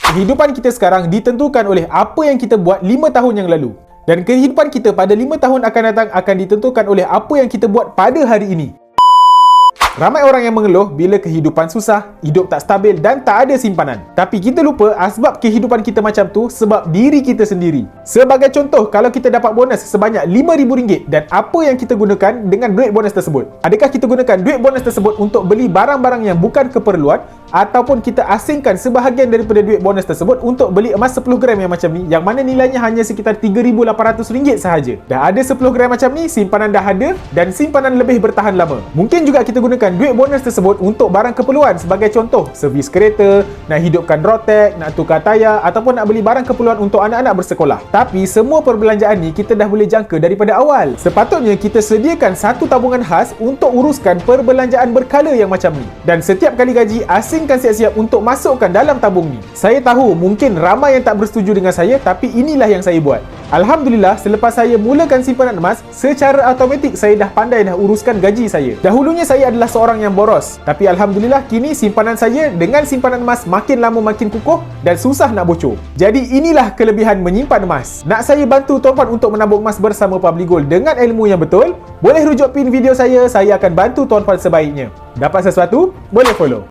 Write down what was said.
Kehidupan kita sekarang ditentukan oleh apa yang kita buat 5 tahun yang lalu. Dan kehidupan kita pada 5 tahun akan datang akan ditentukan oleh apa yang kita buat pada hari ini. Ramai orang yang mengeluh bila kehidupan susah, hidup tak stabil dan tak ada simpanan. Tapi kita lupa asbab kehidupan kita macam tu sebab diri kita sendiri. Sebagai contoh, kalau kita dapat bonus sebanyak RM5,000 dan apa yang kita gunakan dengan duit bonus tersebut? Adakah kita gunakan duit bonus tersebut untuk beli barang-barang yang bukan keperluan ataupun kita asingkan sebahagian daripada duit bonus tersebut untuk beli emas 10 gram yang macam ni yang mana nilainya hanya sekitar RM3,800 sahaja. Dah ada 10 gram macam ni, simpanan dah ada dan simpanan lebih bertahan lama. Mungkin juga kita gunakan duit bonus tersebut untuk barang keperluan sebagai contoh servis kereta, nak hidupkan rotek, nak tukar tayar ataupun nak beli barang keperluan untuk anak-anak bersekolah. Tapi semua perbelanjaan ni kita dah boleh jangka daripada awal. Sepatutnya kita sediakan satu tabungan khas untuk uruskan perbelanjaan berkala yang macam ni. Dan setiap kali gaji, asingkan siap-siap untuk masukkan dalam tabung ni. Saya tahu mungkin ramai yang tak bersetuju dengan saya, tapi inilah yang saya buat. Alhamdulillah, selepas saya mulakan simpanan emas, secara automatik saya dah pandai dah uruskan gaji saya. Dahulunya saya adalah seorang yang boros, tapi Alhamdulillah kini simpanan saya dengan simpanan emas makin lama makin kukuh dan susah nak bocor. Jadi inilah kelebihan menyimpan emas. Nak saya bantu tuan-puan untuk menabung emas bersama Public Gold dengan ilmu yang betul? Boleh rujuk pin video saya akan bantu tuan-puan sebaiknya. Dapat sesuatu? Boleh follow.